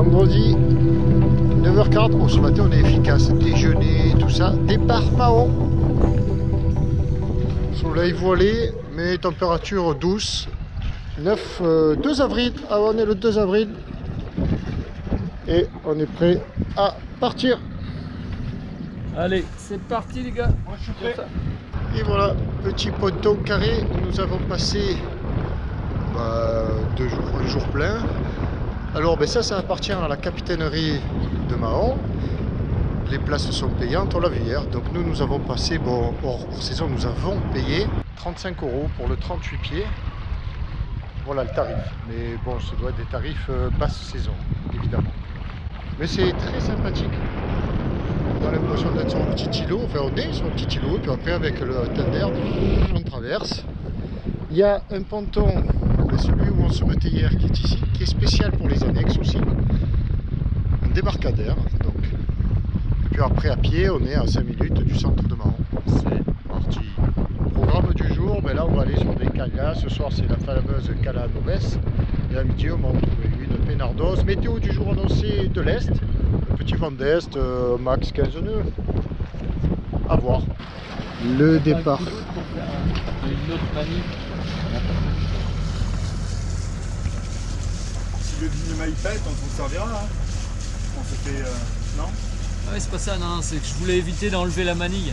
vendredi 9h40. Bon, ce matin on est efficace, déjeuner, tout ça. Départ Mahon. Soleil voilé, mais température douce. 2 avril. Ah, on est le 2 avril. Et on est prêt à partir. Allez, c'est parti les gars. Moi je suis prêt. Et voilà, petit ponton carré. Nous avons passé 2 jours, un jour plein. Alors ça appartient à la capitainerie de Mahon. Les places sont payantes, on l'a vu hier. Donc nous avons passé, bon, hors saison, nous avons payé 35 € pour le 38 pieds. Voilà le tarif. Mais bon, ce doit être des tarifs basse saison, évidemment. Mais c'est très sympathique. On a l'impression d'être sur un petit îlot. Enfin, on est sur un petit îlot. Et puis après, avec le tender, on traverse. Il y a un ponton, celui où on se mettait hier, qui est ici, qui est spécial pour les annexes aussi. Un débarcadère. Donc. Et puis après, à pied, on est à 5 minutes du centre de Mahon. C'est parti. Programme du jour, ben là, on va aller sur des calas. Ce soir, c'est la fameuse Cala Novès. Et à midi, on va en trouver une Pénardos. Météo du jour annoncé de l'Est. Petit vent d'Est, max 15 nœuds. À voir. Le départ. Une autre manie. Si le cinéma il pète, on s'en servira. Hein. On se fait. Non? Ouais, c'est pas ça, non, c'est que je voulais éviter d'enlever la manille.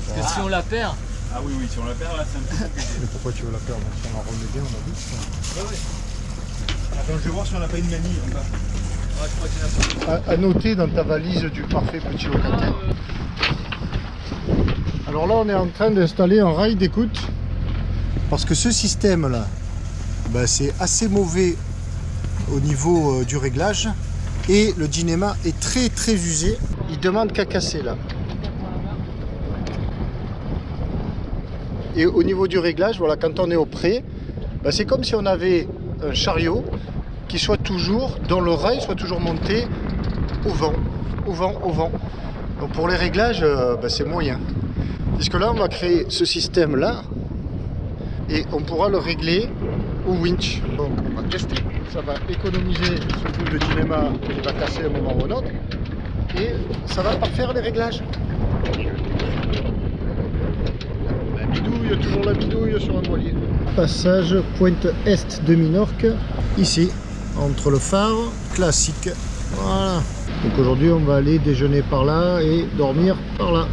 Parce que si on la perd. Ah oui, oui, si on la perd là, c'est un peu compliqué. Mais pourquoi tu veux la perdre? Si on la remet bien, on a dit. Ouais, ouais. Attends, je vais voir si on n'a pas une manille en bas. Ouais, je crois qu'il y en a pas. À noter dans ta valise du parfait petit locataire. Alors là, on est en train d'installer un rail d'écoute. Parce que ce système-là, c'est assez mauvais au niveau du réglage. Et le Dynéma est très très usé. Il demande qu'à casser là. Et au niveau du réglage, voilà, quand on est au pré, c'est comme si on avait un chariot qui soit toujours, dont le rail soit toujours monté au vent, au vent, au vent. Donc pour les réglages, c'est moyen. Puisque là, on va créer ce système-là et on pourra le régler au winch. Donc on va tester. Ça va économiser ce bout de Dynéma qui va casser à un moment ou un autre. Et ça va parfaire les réglages. La bidouille, toujours la bidouille sur un voilier. Passage pointe est de Minorque, ici, entre le phare classique. Voilà. Donc aujourd'hui, on va aller déjeuner par là et dormir par là.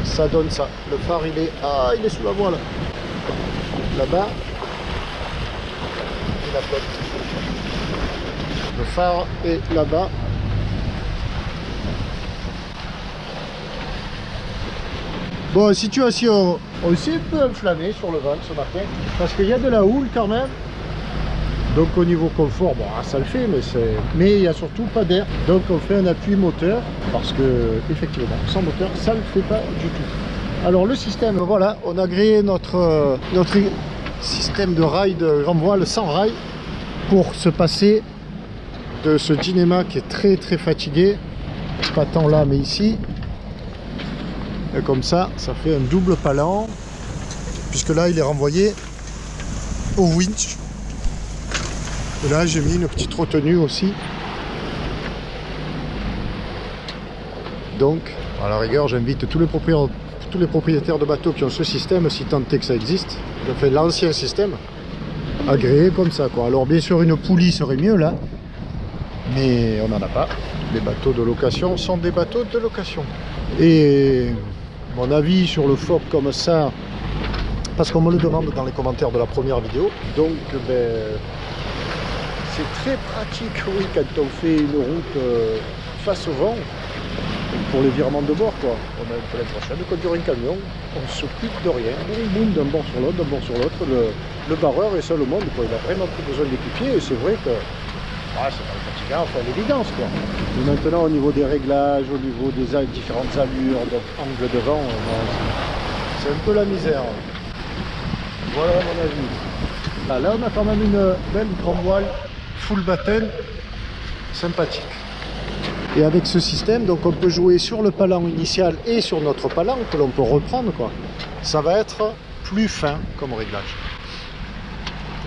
Ça donne ça. Le phare, il est sous la voile. Là-bas. Et la flotte. Le phare est là-bas. Bon, situation aussi un peu enflammée sur le vent ce matin, parce qu'il y a de la houle quand même. Donc au niveau confort, ça le fait, mais il n'y a surtout pas d'air. Donc on fait un appui moteur, parce que effectivement, sans moteur, ça ne le fait pas du tout. Alors le système, voilà, on a créé notre système de rail de grand voile sans rail pour se passer de ce Dynéma qui est très très fatigué, pas tant là mais ici. Et comme ça, ça fait un double palan, puisque là il est renvoyé au winch. Et là j'ai mis une petite retenue aussi. Donc à la rigueur, j'invite tous les propriétaires de bateaux qui ont ce système, si tant est que ça existe. Je fais l'ancien système agréé comme ça, quoi. Alors bien sûr une poulie serait mieux là, mais on n'en a pas. Les bateaux de location sont des bateaux de location. Et mon avis sur le FOP comme ça, parce qu'on me le demande dans les commentaires de la première vidéo, donc c'est très pratique, oui, quand on fait une route face au vent, pour les virements de bord, quoi. On a un peu l'impression de conduire un camion, on s'occupe de rien, boum boum, d'un bord sur l'autre, le barreur est seul au monde, quoi. Il a vraiment plus besoin d'équipier, et c'est vrai que c'est pas fatigant, enfin l'évidence, quoi. Mais maintenant, au niveau des réglages, au niveau des différentes allures, d'angle de vent, c'est un peu la misère. Voilà mon avis. Là, on a quand même une belle grande voile full button, sympathique. Et avec ce système, donc on peut jouer sur le palan initial et sur notre palan que l'on peut reprendre, quoi. Ça va être plus fin comme réglage.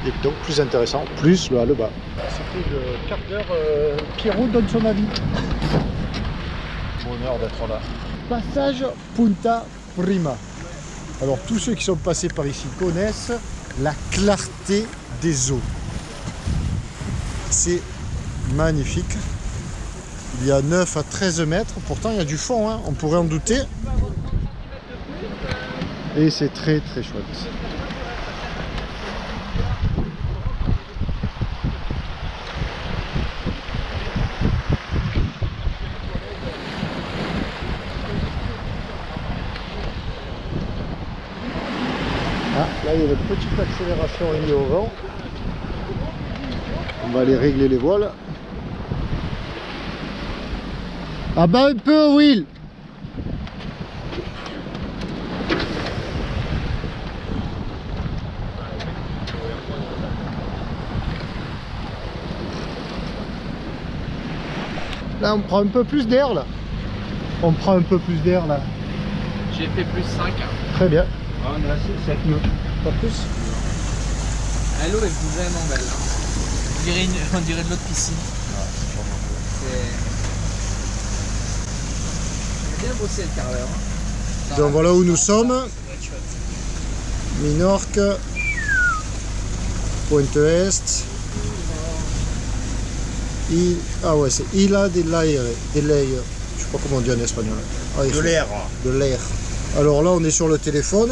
Et donc plus intéressant, plus le haut le bas. C'est plus de quart d'heure, Pierrot donne son avis. Bonheur d'être là. Passage Punta Prima. Alors tous ceux qui sont passés par ici connaissent la clarté des eaux. C'est magnifique. Il y a 9 à 13 mètres, pourtant il y a du fond, hein. On pourrait en douter. Et c'est très très chouette. Ah, là il y a une petite accélération liée au vent. On va aller régler les voiles. Ah bah un peu, Will. Là on prend un peu plus d'air là. On prend un peu plus d'air là. J'ai fait plus 5. Très bien. Ah, on est là, c'est 7 nœuds. Pas plus. L'eau est vraiment belle. On dirait de l'eau de piscine. J'ai bien bossé le carreleur. Donc voilà où nous sommes. Minorque, Pointe Est. Ah ouais, c'est Isla de l'Aire. Je sais pas comment on dit en espagnol. Ah, De l'air. De l'air. Alors là, on est sur le téléphone.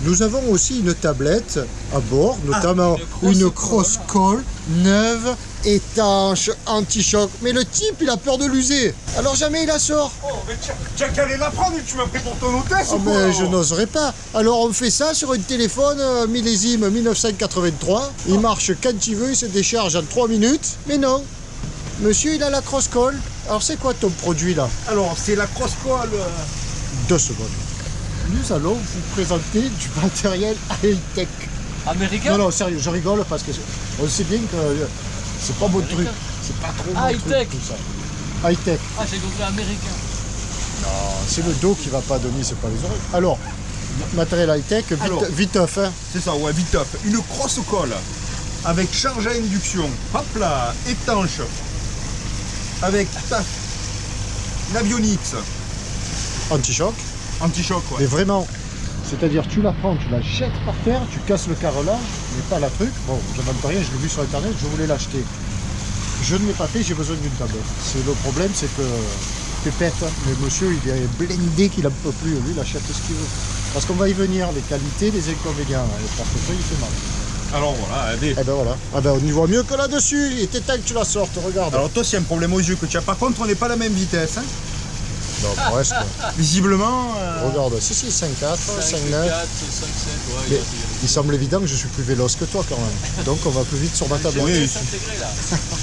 Nous avons aussi une tablette à bord, notamment une Crosscall neuve, étanche, anti-choc. Mais le type, il a peur de l'user. Alors jamais il la sort. Oh, mais tu as qu'à aller la prendre, tu m'as pris pour ton hôtesse Ah ou quoi? mais je n'oserais pas. Alors on fait ça sur un téléphone millésime 1983. Il marche quand il veut, il se décharge en 3 minutes. Mais non, monsieur il a la Crosscall. Alors c'est quoi ton produit là? Alors, c'est la Crosscall. 2 secondes. Nous allons vous présenter du matériel high-tech. Américain? Non, non, sérieux, je rigole parce que on sait bien que c'est pas mon truc. C'est pas trop mon High-tech. truc tout ça. High-tech. Ah, j'ai compris américain. Non, c'est le dos qui va pas, Denis, c'est pas les oreilles. Alors, matériel high-tech, Alors. viteuf, hein. C'est ça, ouais, vite top. Une Crosscall avec charge à induction. Hop là, étanche. Avec taf. Navionics. Anti-choc. Anti-choc, ouais. Mais vraiment, c'est-à-dire tu la prends, tu la jettes par terre, tu casses le carrelage, mais pas la truc. Bon, je n'invente rien, je l'ai vu sur internet, je voulais l'acheter. Je ne l'ai pas fait, j'ai besoin d'une tablette. C'est le problème, c'est que pépette, le monsieur il est blindé qu'il n'en peut plus, lui il achète ce qu'il veut. Parce qu'on va y venir, les qualités, les inconvénients. Le portefeuille il fait mal. Alors voilà, allez. Eh ben voilà, ah ben, on y voit mieux que là-dessus, il était temps que tu la sortes, regarde. Alors toi, s'il y a un problème aux yeux que tu as, par contre, on n'est pas à la même vitesse. Hein. Non, presque. Visiblement. Regarde, si, 5-4, 5-9. 5, 4, 5, 7, ouais. Mais il semble évident que je suis plus véloce que toi quand même. Donc on va plus vite sur ma tablette. Oui, C'est intégré là.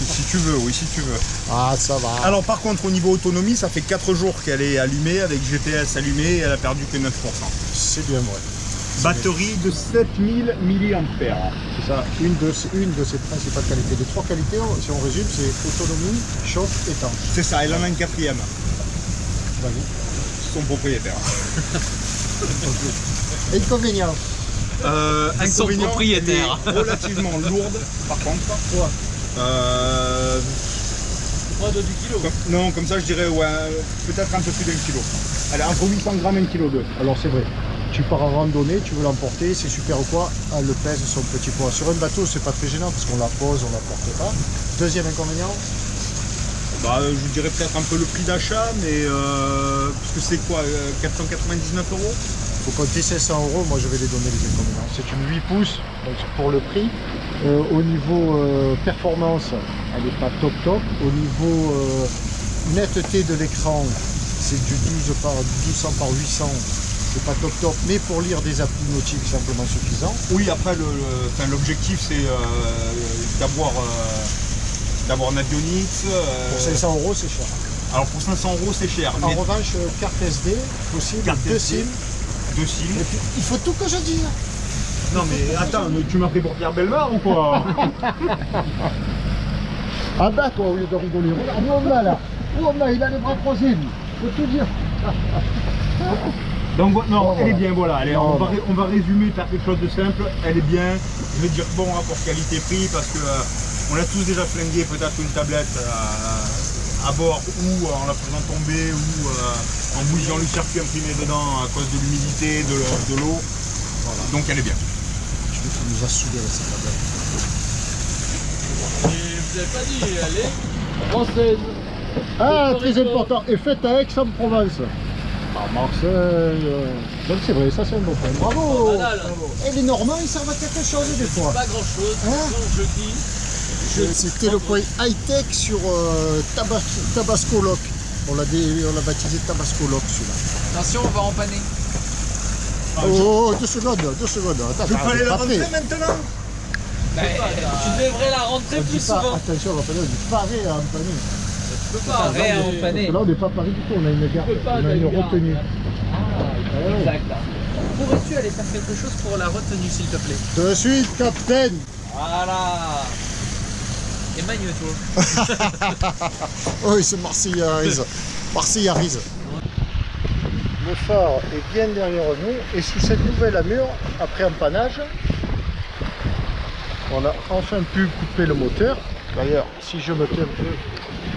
si tu veux, oui, si tu veux. Ah, ça va. Alors par contre, au niveau autonomie, ça fait 4 jours qu'elle est allumée, avec GPS allumé, et elle a perdu que 9%. C'est bien vrai. Batterie de 7000 mAh. C'est ça, une de ses principales qualités. Les 3 qualités, si on résume, c'est autonomie, choc, étanche. C'est ça, elle en a une 4e. Vas-y. Son propriétaire. Inconvénient. Son Inconvénient, propriétaire. elle est relativement lourde, par contre. Quoi Pas de 10 kg. Non, comme ça je dirais, ouais, peut-être un peu plus d'1 kilo. Elle est entre 800 grammes et 1,2 kg. Alors c'est vrai, tu pars en randonnée, tu veux l'emporter, c'est super ou quoi, elle le pèse son petit poids. Sur un bateau, c'est pas très gênant parce qu'on la pose, on la porte pas. Deuxième inconvénient, Bah, je dirais peut-être un peu le prix d'achat, mais parce que c'est quoi, 499 €? faut compter 500 €, moi je vais les donner les inconvénients. C'est une 8 pouces donc pour le prix. Au niveau performance, elle n'est pas top top. Au niveau netteté de l'écran, c'est du 1200 par 800. C'est pas top top, mais pour lire des applis nautiques, c'est simplement suffisant. Oui, après, l'objectif c'est d'avoir Navionics. Pour 500 €, c'est cher. Alors pour 500 € c'est cher, En mais revanche, carte SD, possible, Carte 2 SD. SIM. 2 SIM. Et puis, il faut tout que je dise. Non mais attends, tu m'as pris pour Pierre Bellemare ou quoi? Ah bah toi, au lieu de rigoler, regarde où on a là. Où on a, il a les bras croisés, lui. Faut tout dire. Donc non, Bon, elle est voilà. bien, voilà. Allez, Non, on va résumer, faire quelque chose de simple. Elle est bien. Je vais dire bon rapport qualité-prix parce que On a tous déjà flingué peut-être une tablette à bord ou en la faisant tomber ou en bouillant le circuit imprimé dedans à cause de l'humidité, de l'eau. Voilà. Donc elle est bien. Je veux qu'il nous a soudé avec cette tablette. Et vous n'avez pas dit, elle est française. Ah, très important. Et faite à Aix-en-Provence. À Marseille. Donc c'est vrai, ça c'est un bon point. Bravo. Et les Normands, ils servent à quelque chose des fois. Pas grand chose, Hein je dis. C'était le point high-tech sur Tabasco Lock. On l'a baptisé Tabasco Lock celui-là. Attention, on va empanner. Oh, 2 secondes. Attends, Je peux aller la pas rentrer prêt. maintenant. Tu devrais la rentrer On plus dit pas, souvent. attention, on dit paré à empanner. Tu peux pas arrêter à Parce empanner. que là, on n'est pas paré du tout, on a une garde, Tu peux pas, on a une t'as une retenue. garde. ouais. Exact. Pourrais-tu aller faire quelque chose pour la retenue, s'il te plaît? De suite, capitaine. Voilà. Émagne-toi. Oui, c'est Marseillais. Marseillais. Le phare est bien derrière nous et sous cette nouvelle amure, après empannage, on a enfin pu couper le moteur. D'ailleurs, si je mettais un peu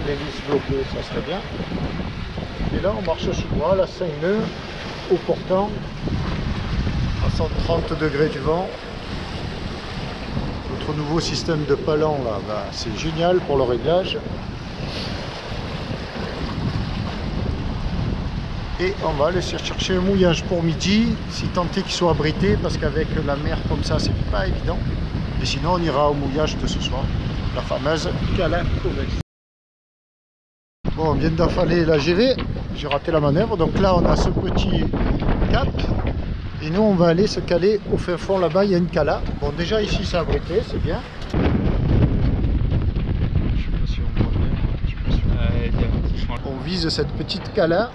l'hélice bloquée, ça serait bien. Et là, on marche sous voile à 5 nœuds, au portant, à 130 degrés du vent. Notre nouveau système de palan, là, c'est génial pour le réglage. Et on va aller chercher un mouillage pour midi, si tant est qu'il soit abrité, parce qu'avec la mer comme ça, c'est pas évident. Et sinon, on ira au mouillage de ce soir, la fameuse Cala Covès. Bon, on vient d'affaler la GV, j'ai raté la manœuvre, donc là on a ce petit cap, et nous on va aller se caler au fin fond là-bas, il y a une cala. Bon, déjà ici c'est abrité, c'est bien. Je sais pas si on voit bien, on vise cette petite cala.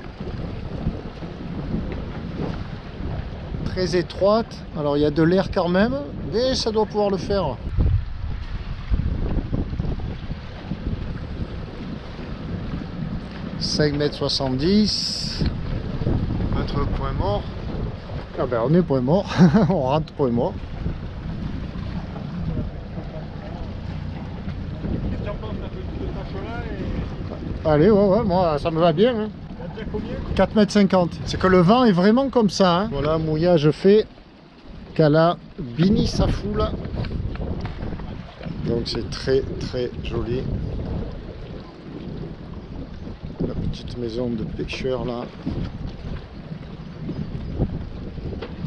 Très étroite, alors il y a de l'air quand même, mais ça doit pouvoir le faire. « 5,70 m, notre point mort. Ah ben on est point mort, on rentre point mort. Allez, ouais, moi ça me va bien. Hein. 4,50 m. C'est que le vent est vraiment comme ça. Hein. Voilà, mouillage fait. Cala Bini Safoula. Donc c'est très joli. La petite maison de pêcheurs là.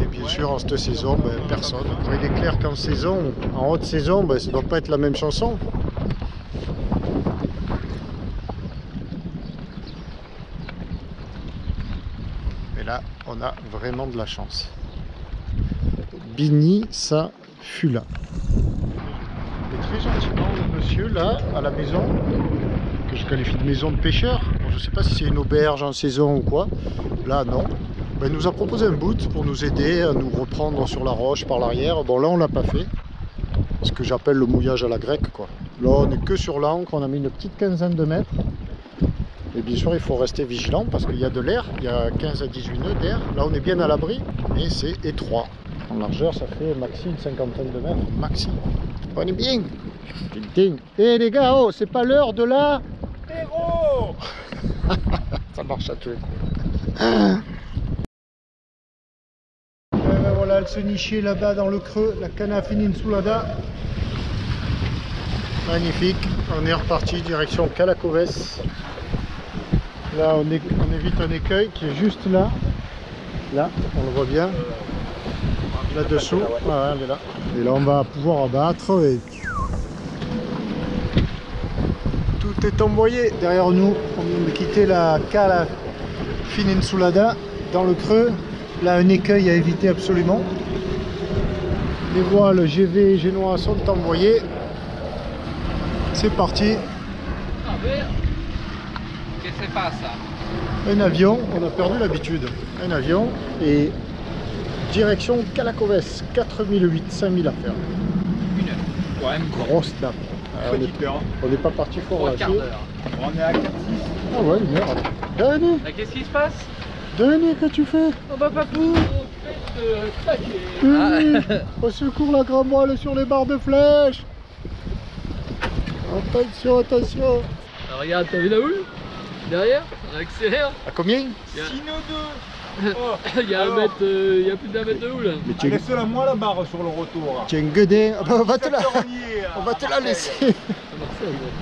Et bien sûr en cette saison, personne. Il est clair qu'en saison, en haute saison, ça ne doit pas être la même chanson. Là, on a vraiment de la chance. Bini Safoula. Et très gentiment, le monsieur là, à la maison, que je qualifie de maison de pêcheur, bon, je ne sais pas si c'est une auberge en saison ou quoi, là non, il nous a proposé un boot pour nous aider à nous reprendre sur la roche par l'arrière. Bon là on l'a pas fait, ce que j'appelle le mouillage à la grecque quoi. Là on est que sur l'ancre, on a mis une petite quinzaine de mètres. Et bien sûr, il faut rester vigilant parce qu'il y a de l'air, il y a 15 à 18 nœuds d'air. Là, on est bien à l'abri, mais c'est étroit. En largeur, ça fait maxi une cinquantaine de mètres. Maxi. On est bien. Eh les gars, oh, c'est pas l'heure de la... Héros. Ça marche à tous les coups. Voilà, elle se nichait là-bas dans le creux, la Cana Fininsulada. Magnifique. On est reparti, direction Cala Covès. Là, on évite un écueil qui est juste là. Là, on le voit bien. Là-dessous. Ah, elle est là. Et là, on va pouvoir abattre. Et... tout est envoyé derrière nous. On vient de quitter la Cala Fininsulada dans le creux. Là, un écueil à éviter absolument. Les voiles GV et génois sont envoyées. C'est parti. Qu'est-ce que c'est pas ça? Un avion, on a perdu l'habitude. Un avion et direction Cala Covès, 4008, 5000 à faire. Une heure. Quand même Grosse dame. On n'est pas parti fort là. Quart d'heure. On est à 4-6. Ah ouais, une heure. Denis, Qu'est-ce qui se passe? Denis, que tu fais? Oh bah papou, faites Denis, au secours la grand voile sur les barres de flèche. Attention, attention. Ah, regarde, t'as vu la houle? Derrière, on accélère. À combien? Il y a, Sino 2. Oh, il y a alors. il y a plus d'un mètre de houle. Mais tu Laisse-la moi la barre sur le retour. es un gueudin. Ah bah, on va te la À Marseille. laisser. À Marseille, ouais.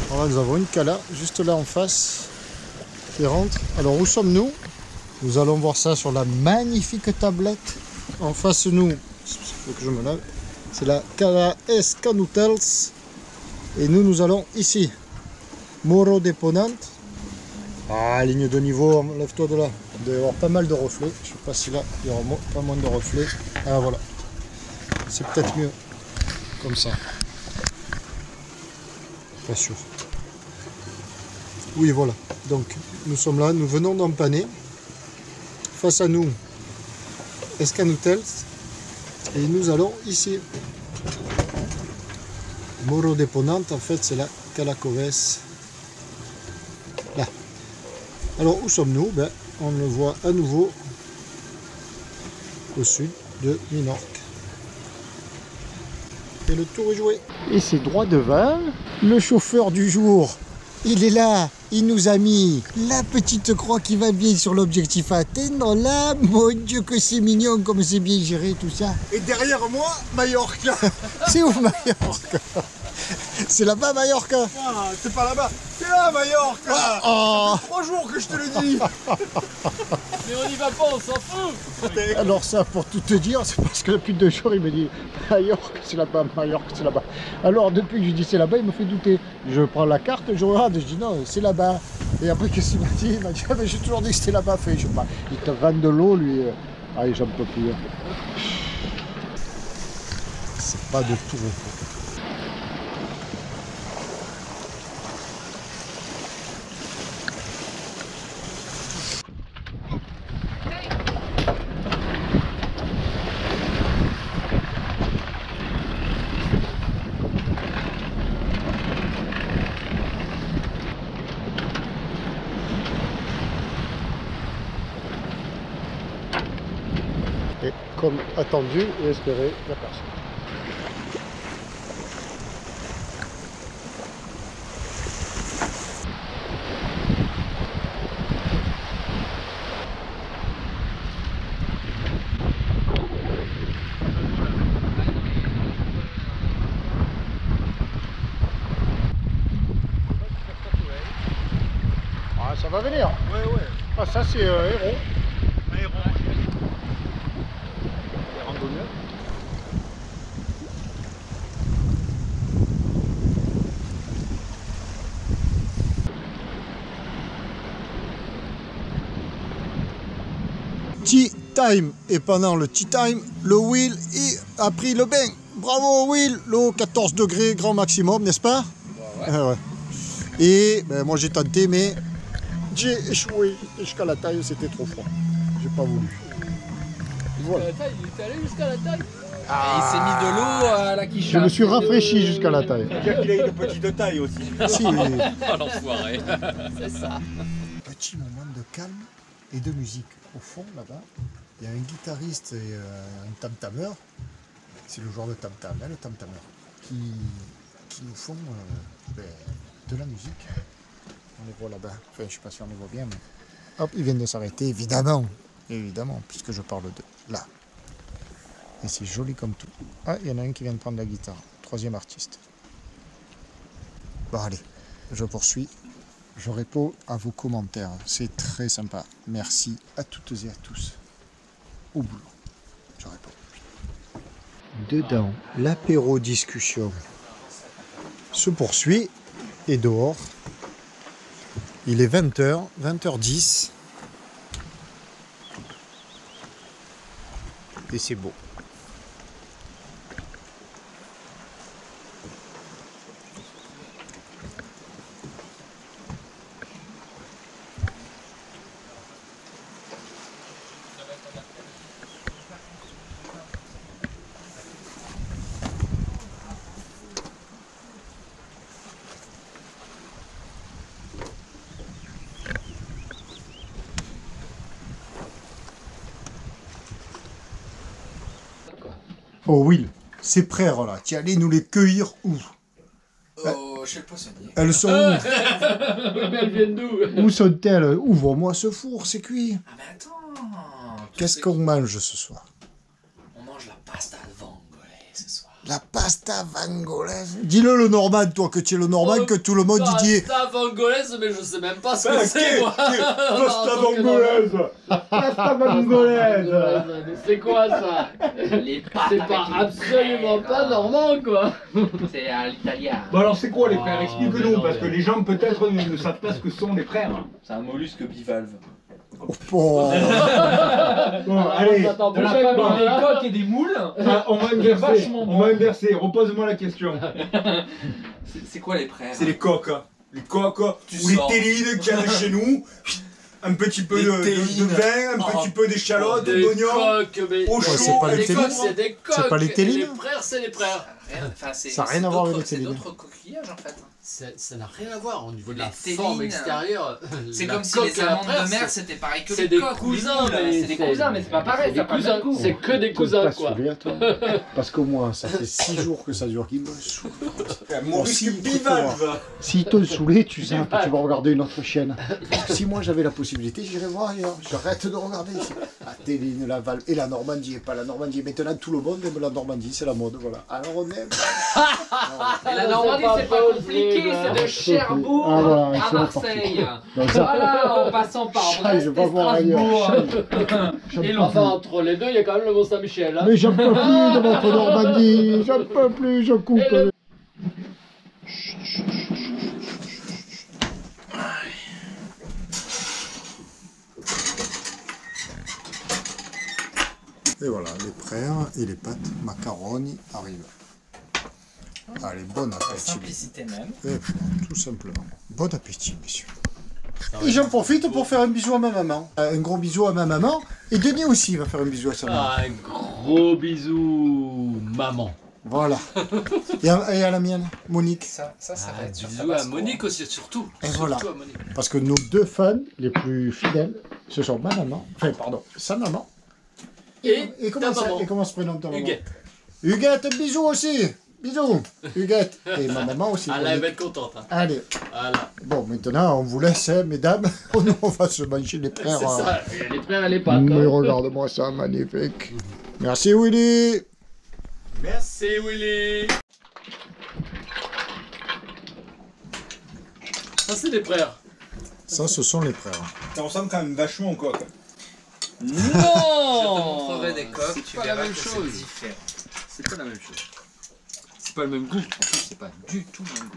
Voilà, nous avons une cala juste là en face qui rentre. Alors où sommes-nous? Nous allons voir ça sur la magnifique tablette. En face de nous, il faut que je me lave. C'est la Cala Escanutels. Et nous allons ici. Morro de Ponente. Ah, ligne de niveau, lève-toi de là. Il doit y avoir pas mal de reflets. Je sais pas si là, il y aura pas moins de reflets. Ah voilà. C'est peut-être mieux comme ça. Pas sûr. Oui, voilà. Donc, nous sommes là. Nous venons d'empanner. Face à nous, Escanutels. Et nous allons ici. Morro de Ponente, en fait, c'est la Cala Coves. Là. Alors, où sommes-nous? Ben, on le voit à nouveau au sud de Minorque. Et le tour est joué. Et c'est droit devant. Le chauffeur du jour, il est là. Il nous a mis la petite croix qui va bien sur l'objectif à atteindre. Là, mon Dieu, que c'est mignon, comme c'est bien géré tout ça. Et derrière moi, Mallorca. C'est où Mallorca? C'est là-bas Mallorca? Ah, c'est pas là-bas, c'est là Mallorca. Oh. Ça fait 3 jours que je te le dis. Mais on y va pas, on s'en fout. Alors ça, pour tout te dire, c'est parce que depuis 2 jours, il me dit Mallorca, c'est là-bas, Mallorca, c'est là-bas. Alors depuis que je dis c'est là-bas, il me fait douter. Je prends la carte, je regarde, je dis non, c'est là-bas. Et après, qu'est-ce qu'il m'a dit? Il m'a dit, ah, mais j'ai toujours dit que c'était là-bas. Fait, je sais pas, il te vanne de l'eau, lui. Allez, j'en peux plus. C'est pas de tout repos. Et comme attendu et espéré, il n'y a personne. Ah, ça va venir. Ouais, ouais. Ah, ça c'est héros. Tea time, et pendant le tea time, le Will a pris le bain. Bravo Will, l'eau 14 degrés grand maximum, n'est-ce pas? Ouais. Ouais. Et ben, moi j'ai tenté, mais j'ai échoué. Jusqu'à la taille, c'était trop froid. J'ai pas voulu. Voilà. Il est allé jusqu'à la taille. Ah, il s'est mis de l'eau à la quiche. Je me suis rafraîchi jusqu'à la taille. C'est-à-dire qu'il a une petite taille aussi. Si, Oh l'enfoiré. C'est ça. petit moment de calme et de musique. Au fond, là-bas, il y a un guitariste et un tam-tameur. C'est le joueur de tam-tam, hein, le tam-tameur, qui nous font de la musique. On les voit là-bas. Enfin, je ne sais pas si on les voit bien, mais... Hop, ils viennent de s'arrêter, évidemment. Évidemment, puisque je parle de là. Et c'est joli comme tout. Ah, il y en a un qui vient de prendre la guitare. 3e artiste. Bon, allez, je poursuis. Je réponds à vos commentaires. C'est très sympa. Merci à toutes et à tous. Au boulot. Je réponds. Dedans, l'apéro discussion se poursuit. Et dehors, il est 20h, 20h10. Et c'est beau. Oh Will, ces frères là, tu es allé nous les cueillir où? Chez le poissonnier. Elles sont où? Mais elles viennent d'où? Où sont-elles? Ouvre-moi ce four, c'est cuit. Ah mais attends. Qu'est-ce qu'on mange ce soir? On mange la pasta vongole ce soir. La pasta vangolaise. Dis-le le normand, toi, que tu es le normand, que tout le monde y dit. Pasta vongolaise, mais je sais même pas ce Ben, que c'est moi. Pasta vongolaise. Pasta vongolaise. Mais c'est quoi ça? C'est pas absolument pas normand quoi. C'est à l'italien. Bon alors c'est quoi les frères? Oh, Explique-nous, mais non, parce mais- que les gens peut-être ne savent pas ce que sont les frères. C'est un mollusque bivalve. Oh. Bon, allez, Attends, de la famille des coques et des moules. on va inverser, vachement on va inverser, repose-moi la question. C'est quoi les frères? C'est les coques. Les coques Tu ou les sors. télines qu'il y a chez nous. Un petit peu Les de télines. vin, un petit peu d'échalotes, Des d'oignons. coques, mais au Ouais, chaud, c'est pas les les télines. coques, c'est des coques. C'est pas les Et télines. les frères, c'est les frères. Enfin, c'est Ça a rien à voir avec les c'est télines. d'autres coquillages en fait. Ça n'a rien à voir au niveau de Les la télines, forme extérieure. C'est La comme si coque les et la amandes frère, de mer c'est- c'était pareil que c'est les des coques. ou les cousins, moules. mais C'est des cousins, mais c'est pas pareil, ça n'a pas le même coup. C'est que des cousins quoi. Parce que moi, ça fait 6 jours que ça dure qu'il me saoule. Maurice Oh, si, bivalve. S'il te saoulait, tu sais que tu vas regarder une autre chaîne. Si moi j'avais la possibilité, j'irais voir ailleurs. J'arrête de regarder ici. La Téline, la Val et la Normandie, et pas la Normandie. Maintenant, tout le monde aime la Normandie, c'est la mode, voilà. Alors on aime. Et la Normandie c'est pas compliqué, c'est de Cherbourg Ah, voilà, à c'est Marseille. Donc ça, Voilà, en passant par Chai, Brest je et vais pas voir ailleurs. Strasbourg. J'aime Et pas l'enfant. plus. Entre les deux, il y a quand même le Mont-Saint-Michel. Hein. Mais j'en peux plus de votre Normandie. J'en peux plus, je coupe. Et le- Et voilà, les frères et les pâtes macaroni arrivent. Allez, bon appétit. Simplicité même. Tout simplement. Bon appétit, messieurs. Et j'en profite pour faire un bisou à ma maman. Un gros bisou à ma maman. Et Denis aussi va faire un bisou à sa maman. Un gros bisou, maman. Voilà. Et à la mienne, Monique. Ça va être sur Bisou à Tabasco. Monique aussi, surtout. Et Surtout voilà. à Monique. Parce que nos deux fans les plus fidèles, ce sont ma maman. Enfin, pardon, sa maman. Et comment, ta maman. et comment se prénomme ta maman? Huguette. Huguette, bisous aussi. Bisous. Huguette. Et ma maman aussi. Ah là, elle Monique. va être contente. Hein. Allez. Voilà. Bon, maintenant, on vous laisse, hein, mesdames. On va se manger les frères. C'est hein. ça. Les frères et les pâtes. Mais hein. regarde-moi ça, magnifique. Merci, Willy. Merci Willy. Ça, c'est des frères. Ça, ce sont les frères. Ça ressemble quand même vachement aux coques. Non. Je te montrerai des coques, C'est tu pas la verras même que c'est chose. différent. C'est pas la même chose. C'est pas le même goût. En plus, c'est pas du tout le même goût.